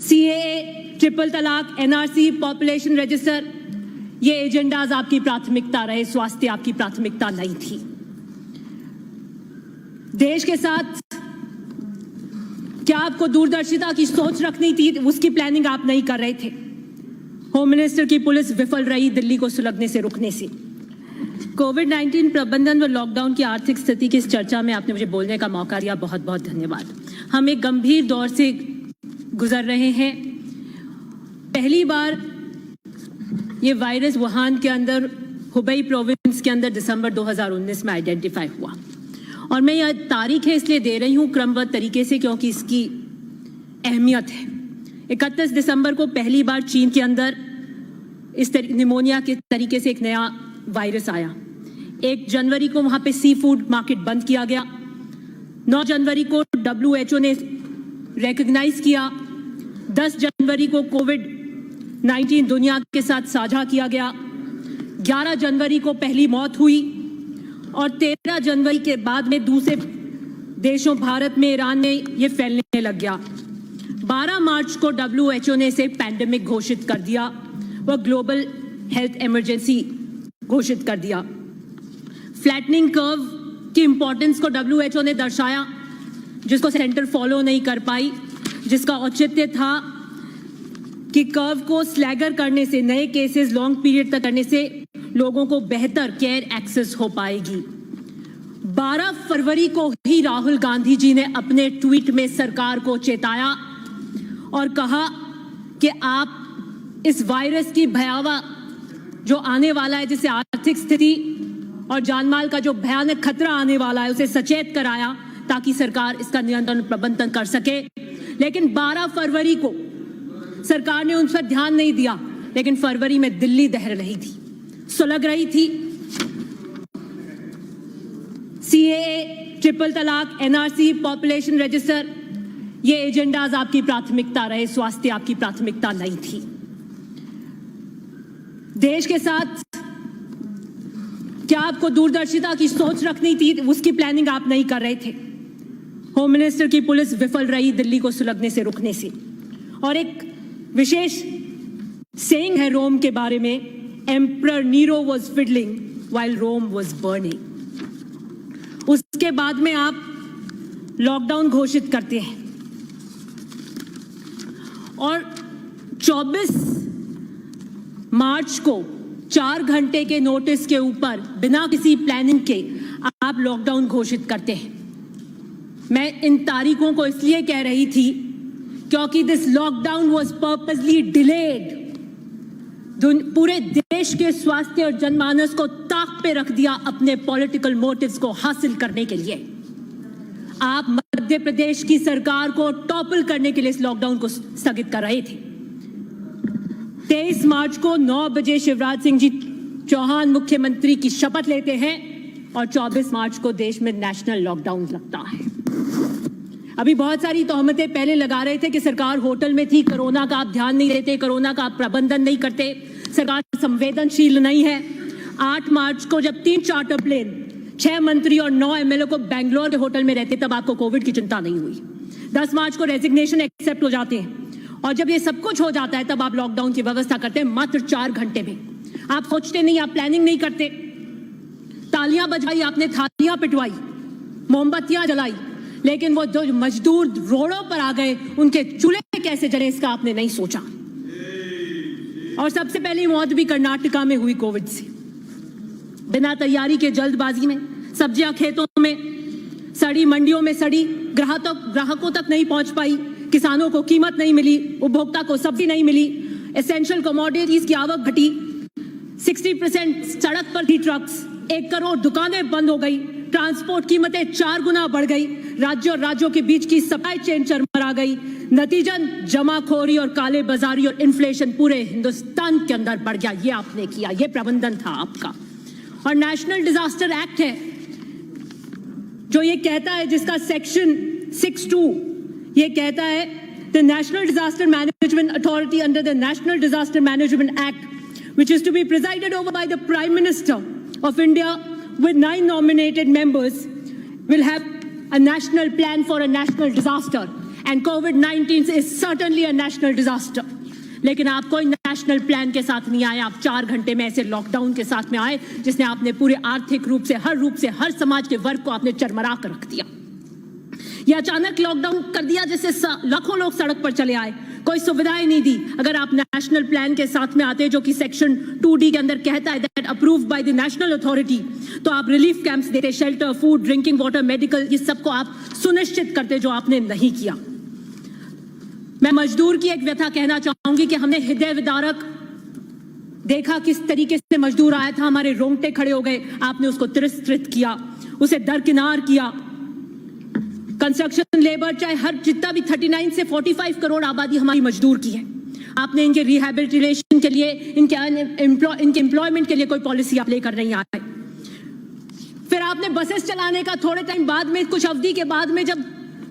CAA, triple तलाक, NRC, population register, ये agendas आपकी प्राथमिकता रहे, स्वास्थ्य आपकी प्राथमिकता नहीं थी। देश के साथ क्या आपको दूरदर्शिता की सोच रखनी थी, उसकी प्लानिंग आप नहीं कर रहे थे। होम मिनिस्टर की पुलिस विफल रही दिल्ली को सुलगने से रुकने से। कोविड-19 प्रबंधन व लॉकडाउन की आर्थिक स्थिति की इस चर्चा में आपने मुझे बोलने का मौका दिया, बहुत बहुत धन्यवाद। हम एक गंभीर दौर से गुजर रहे हैं। पहली बार ये वायरस वुहान के अंदर, हुबई प्रोविंस के अंदर दिसंबर 2019 में आइडेंटिफाई हुआ, और मैं यह तारीख है इसलिए दे रही हूं क्रमबद्ध तरीके से क्योंकि इसकी अहमियत है। 31 दिसंबर को पहली बार चीन के अंदर इस निमोनिया के तरीके से एक नया वायरस आया। 1 जनवरी को वहां पे सी फूड मार्केट बंद किया गया। 9 जनवरी को WHO ने रिकॉग्नाइज किया। 10 जनवरी को कोविड-19 दुनिया के साथ साझा किया गया। 11 जनवरी को पहली मौत हुई और 13 जनवरी के बाद में दूसरे देशों, भारत में, ईरान में ये फैलने लग गया। 12 मार्च को WHO ने इसे पैंडेमिक घोषित कर दिया, वह ग्लोबल हेल्थ इमरजेंसी घोषित कर दिया। फ्लैटनिंग कर्व की इंपॉर्टेंस को WHO ने दर्शाया, जिसको सेंटर फॉलो नहीं कर पाई, जिसका औचित्य था कि कर्व को स्लैगर करने से, नए केसेस लॉन्ग पीरियड तक करने से लोगों को बेहतर केयर एक्सेस हो पाएगी। 12 फरवरी को ही राहुल गांधी जी ने अपने ट्वीट में सरकार को चेताया और कहा कि आप इस वायरस की भयावह जो आने वाला है, जिससे आर्थिक स्थिति और जानमाल का जो भयानक खतरा आने वाला है, उसे सचेत कराया ताकि सरकार इसका नियंत्रण प्रबंधन कर सके। लेकिन 12 फरवरी को सरकार ने उन पर ध्यान नहीं दिया, लेकिन फरवरी में दिल्ली दहर रही थी, सुलग रही थी। सीएए, ट्रिपल तलाक, एनआरसी, पॉपुलेशन रजिस्टर, ये एजेंडाज आपकी प्राथमिकता रहे, स्वास्थ्य आपकी प्राथमिकता नहीं थी। देश के साथ क्या आपको दूरदर्शिता की सोच रखनी थी, उसकी प्लानिंग आप नहीं कर रहे थे। होम मिनिस्टर की पुलिस विफल रही दिल्ली को सुलगने से रुकने से। और एक विशेष सेइंग है रोम के बारे में, emperor Nero was fiddling while Rome was burning. उसके बाद में आप लॉकडाउन घोषित करते हैं और 24 मार्च को 4 घंटे के नोटिस के ऊपर बिना किसी प्लानिंग के आप लॉकडाउन घोषित करते हैं। मैं इन तारीखों को इसलिए कह रही थी क्योंकि this lockdown was purposely delayed. पूरे देश के स्वास्थ्य और जनमानस को ताक पे रख दिया अपने पॉलिटिकल मोटिव्स को हासिल करने के लिए। आप मध्य प्रदेश की सरकार को टॉपल करने के लिए इस लॉकडाउन को स्थगित कर रहे थे। 23 मार्च को 9 बजे शिवराज सिंह जी चौहान मुख्यमंत्री की शपथ लेते हैं और 24 मार्च को देश में नेशनल लॉकडाउन लगता है। अभी बहुत सारी तोहमतें पहले लगा रहे थे कि सरकार होटल में थी, कोरोना का आप ध्यान नहीं देते, कोरोना का आप प्रबंधन नहीं करते, सरकार संवेदनशील नहीं है। 8 मार्च को जब 3 चार्टर प्लेन, 6 मंत्री और 9 MLA को बेंगलोर के होटल में रहते, तब आपको कोविड की चिंता नहीं हुई। 10 मार्च को रेजिग्नेशन एक्सेप्ट हो जाते हैं और जब ये सब कुछ हो जाता है तब आप लॉकडाउन की व्यवस्था करते हैं मात्र 4 घंटे में। आप सोचते नहीं, आप प्लानिंग नहीं करते। तालियां बजाई आपने, थालियां पिटवाई, मोमबत्तियां जलाई, लेकिन वो जो मजदूर रोडों पर आ गए उनके चूल्हे कैसे जले इसका आपने नहीं सोचा। और सबसे पहली मौत भी कर्नाटका में हुई कोविड से। बिना तैयारी के जल्दबाजी में सब्जियां खेतों में सड़ी, मंडियों में सड़ी, ग्राहकों तक नहीं पहुंच पाई, किसानों को कीमत नहीं मिली, उपभोक्ता को सब्जी नहीं मिली, एसेंशियल कमोडिटीज की आवक घटी, 60% सड़क पर थी ट्रक्स, 1 करोड़ दुकानें बंद हो गई, ट्रांसपोर्ट कीमतें 4 गुना बढ़ गई, राज्यों और राज्यों के बीच की सप्लाई चेन चरमरा गई। नतीजन जमाखोरी और काले बाजारी और इन्फ्लेशन पूरे हिंदुस्तान के अंदर बढ़ गया। ये आपने किया, ये प्रबंधन था आपका। और नेशनल डिजास्टर एक्ट है जो ये कहता है, जिसका सेक्शन 6(2) ये कहता है, the national disaster management authority under the national disaster management act which is to be presided over by the Prime Minister of India with 9 nominated members will have a national plan for a national disaster and covid is certainly a national disaster. लेकिन आप कोई national plan के साथ नहीं आए, आप 4 घंटे में ऐसे लॉकडाउन के साथ में आए जिसने आपने पूरे आर्थिक रूप से हर समाज के वर्ग को आपने चरमरा कर रख दिया। ये अचानक लॉकडाउन कर दिया जिससे लाखों लोग सड़क पर चले आए, कोई सुविधाएं नहीं दी। अगर आप नेशनल प्लान के साथ में आते जो कि सेक्शन 2D के अंदर कहता है that approved by the national authority, तो आप रिलीफ कैंप्स देते, shelter, food, drinking water, medical, ये सबको आप सुनिश्चित करते, जो आपने नहीं किया। मैं मजदूर की एक व्यथा कहना चाहूंगी कि हमने हृदय विदारक देखा किस तरीके से मजदूर आया था, हमारे रोंगटे खड़े हो गए। आपने उसको तिरस्कृत किया, उसे दरकिनार किया। कंस्ट्रक्शन लेबर चाहे हर जितना भी 39 से 45 करोड़ आबादी हमारी मजदूर की है, आपने इनके रिहैबिलिटेशन के लिए, इनके एम्प्लॉयमेंट के लिए कोई पॉलिसी आप लेकर नहीं आए। फिर आपने बसेस चलाने का थोड़े टाइम बाद में, कुछ अवधि के बाद में, जब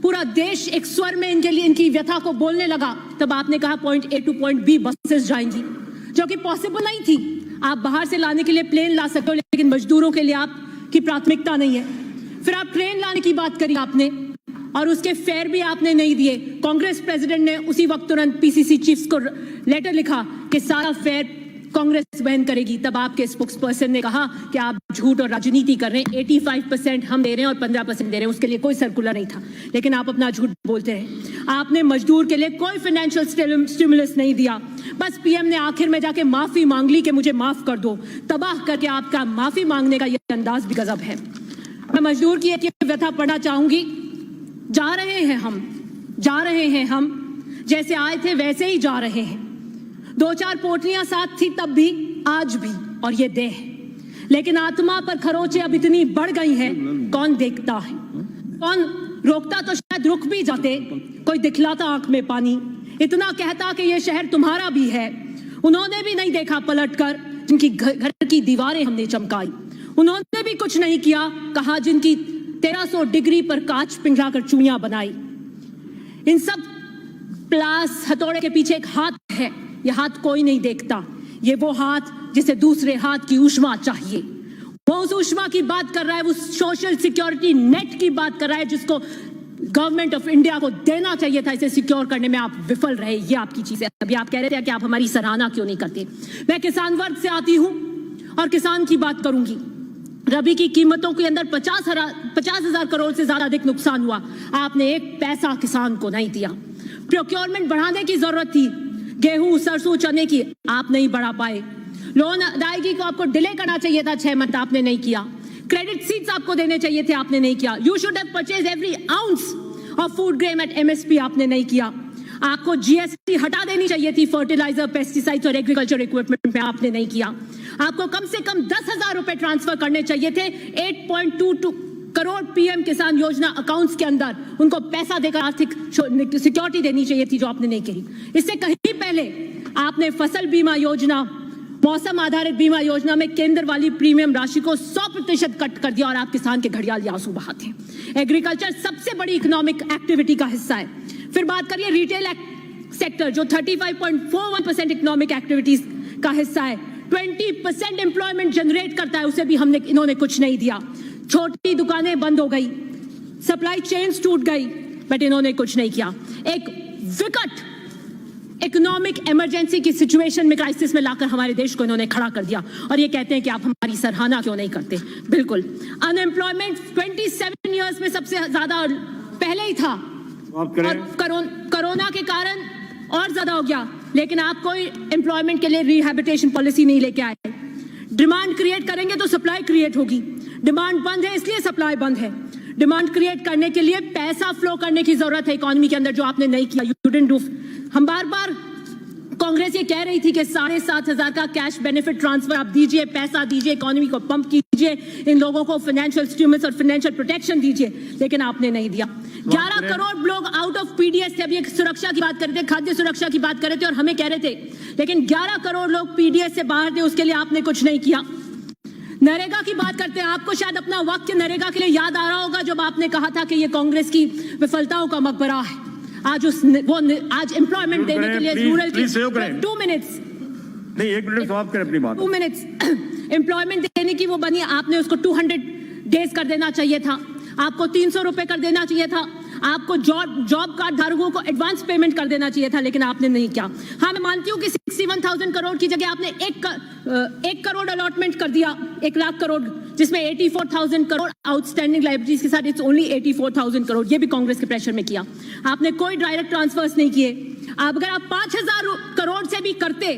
पूरा देश एक स्वर में इनके लिए इनकी व्यथा को बोलने लगा, तब आपने कहा point A two point B buses जाएंगी, जो कि पॉसिबल नहीं थी। आप बाहर से लाने के लिए प्लेन ला सकते हो, लेकिन मजदूरों के लिए आपकी प्राथमिकता नहीं है। फिर आप ट्रेन लाने की बात करी आपने, और उसके फेयर भी आपने नहीं दिए। कांग्रेस प्रेसिडेंट ने उसी वक्त तुरंत PCC चीफ्स को लेटर लिखा कि सारा फेयर कांग्रेस वहन करेगी। तब आपके स्पोक्स पर्सन ने कहा कि आप झूठ और राजनीति कर रहे हैं, 85% हम दे रहे हैं और 15% दे रहे हैं, उसके लिए कोई सर्कुलर नहीं था, लेकिन आप अपना झूठ बोलते रहे। आपने मजदूर के लिए कोई फाइनेंशियल स्टिमुलस नहीं दिया, बस PM ने आखिर में जाके माफी मांग ली कि मुझे माफ कर दो। तबाह करके आपका माफी मांगने का यह अंदाज भी गजब है। मैं मजदूर की एक व्यथा पढ़ना चाहूंगी। जा रहे हैं हम, जैसे आए थे वैसे ही जा रहे हैं। 2-4 पोटलियां साथ थी तब भी, आज भी, और ये देह, लेकिन आत्मा पर खरोचे अब इतनी बढ़ गई हैं, कौन देखता है, कौन रोकता, तो शायद रुक भी जाते, कोई दिखलाता आंख में पानी, इतना कहता कि ये शहर तुम्हारा भी है। उन्होंने भी नहीं देखा पलटकर, जिनकी घर की दीवारें हमने चमकाई। उन्होंने भी कुछ नहीं किया, कहा जिनकी 1300 डिग्री पर कांच पिघलाकर चूड़ियां बनाई। इन सब प्लास हथौड़े के पीछे एक हाथ है, यह हाथ कोई नहीं देखता। ये वो हाथ जिसे दूसरे हाथ की ऊष्मा चाहिए, वो उस ऊष्मा की बात कर रहा है, उस सोशल सिक्योरिटी नेट की बात कर रहा है जिसको गवर्नमेंट ऑफ इंडिया को देना चाहिए था। इसे सिक्योर करने में आप विफल रहे, ये आपकी चीज है। अभी आप कह रहे थे कि आप हमारी सराहना क्यों नहीं करते। मैं किसान वर्ग से आती हूं और किसान की बात करूंगी। रबी की कीमतों के अंदर 50,000 करोड़ से ज्यादा अधिक नुकसान हुआ, आपने एक पैसा किसान को नहीं दिया। प्रोक्योरमेंट बढ़ाने की जरूरत थी, गेहूं, सरसों, चने की, आप नहीं बढ़ा पाए। लोन अदायगी को आपको डिले करना चाहिए था 6 मंथ, आपने नहीं किया। क्रेडिट सीट्स आपको देने चाहिए थे, आपने नहीं किया। You should have purchase every ounce of food grain at MSP, आपने नहीं किया। आपको GST हटा देनी चाहिए थी फर्टिलाइजर, पेस्टिसाइड्स और एग्रीकल्चर इक्विपमेंट पे, आपने नहीं किया। आपको कम से कम 10,000 रुपए ट्रांसफर करने चाहिए थे 8.22 करोड़ PM किसान योजना अकाउंट्स के अंदर, उनको पैसा देकर आर्थिक सिक्योरिटी देनी चाहिए थी, जो आपने नहीं की। इससे कहीं पहले आपने फसल बीमा योजना, मौसम आधारित बीमा योजना में केंद्र वाली प्रीमियम राशि को 100% कट कर दिया और आप किसान के घड़ियाली आंसू बहाते हैं। एग्रीकल्चर सबसे बड़ी इकोनॉमिक एक्टिविटी का हिस्सा है। फिर बात करिए रिटेल सेक्टर, जो 35.41% इकोनॉमिक एक्टिविटीज का हिस्सा है, 20% एम्प्लॉयमेंट जनरेट करता है, उसे भी इन्होंने कुछ नहीं दिया। छोटी दुकानें बंद हो गई, सप्लाई चेन्स टूट गई, बट इन्होंने कुछ नहीं किया। एक विकट इकोनॉमिक इमरजेंसी की सिचुएशन में, क्राइसिस में लाकर हमारे देश को इन्होंने खड़ा कर दिया, और ये कहते हैं कि आप हमारी सराहना क्यों नहीं करते। बिल्कुल, अनएम्प्लॉयमेंट 27 ईयर्स में सबसे ज्यादा पहले ही था, और कोरोना के कारण और ज्यादा हो गया, लेकिन आप कोई एम्प्लॉयमेंट के लिए रिहैबिलिटेशन पॉलिसी नहीं लेके आए। डिमांड क्रिएट करेंगे तो सप्लाई क्रिएट होगी, डिमांड बंद है इसलिए सप्लाई बंद है। डिमांड क्रिएट करने के लिए पैसा फ्लो करने की जरूरत है इकोनॉमी के अंदर, जो आपने नहीं किया। You didn't do. हम बार बार, कांग्रेस ये कह रही थी कि 7,500 का कैश बेनिफिट ट्रांसफर आप दीजिए, पैसा दीजिए, इकोनॉमी को पंप कीजिए, इन लोगों को फाइनेंशियल स्टिमुलस और फाइनेंशियल प्रोटेक्शन दीजिए, लेकिन आपने नहीं दिया। 11 करोड़ लोग आउट ऑफ PDS थे। अभी एक सुरक्षा की बात कर रहे थे, खाद्य सुरक्षा की बात कर रहे थे और हमें कह रहे थे, लेकिन 11 करोड़ लोग PDS से बाहर थे, उसके लिए आपने कुछ नहीं किया। नरेगा की बात करते हैं, आपको शायद अपना वक्त नरेगा के लिए याद आ रहा होगा, जब आपने कहा था कि ये कांग्रेस की विफलताओं का मकबरा है। आज आज एम्प्लॉयमेंट देने के लिए रूरल की 2 मिनट्स नहीं, 1 मिनट समाप्त करें अपनी बात। 2 मिनट्स एम्प्लॉयमेंट देने की वो बनी, आपने उसको 200 डेज कर देना चाहिए था, आपको 300 रुपए कर देना चाहिए था, आपको जॉब कार्ड धारकों को एडवांस पेमेंट कर देना चाहिए था, लेकिन आपने नहीं किया। हाँ, मैं मानती हूँ कि 61,000 करोड़ की जगह आपने 1 करोड़ अलॉटमेंट कर दिया, 1 लाख करोड़, जिसमें 84,000 करोड़ आउटस्टैंडिंग लाइबिलिटीज के साथ इट्स ओनली 84,000 करोड़। ये भी कांग्रेस के प्रेशर में किया। आपने कोई डायरेक्ट ट्रांसफर्स नहीं किए। अगर आप 5,000 करोड़ से भी करते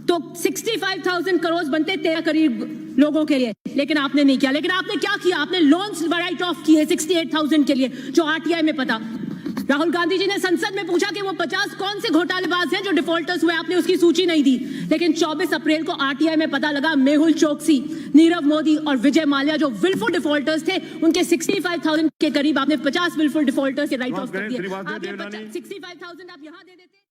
तो 65,000 करोड़ बनते 13 करीब लोगों के लिए, लेकिन आपने नहीं किया। लेकिन आपने क्या किया? आपने लोन्स राइट ऑफ किए 68,000 के लिए, जो आरटीआई में पता। राहुल गांधी जी ने संसद में पूछा कि वो 50 कौन से घोटालेबाज हैं जो डिफॉल्टर्स हुए, आपने उसकी सूची नहीं दी। लेकिन 24 अप्रैल को आरटीआई में पता लगा मेहुल चोकसी, नीरव मोदी और विजय माल्या जो विलफुल डिफॉल्टर्स थे, उनके 65,000 के करीब आपने 50 विलफुल डिफॉल्टर्स के राइट ऑफ कर दिए। 65,000 आप यहां दे देते।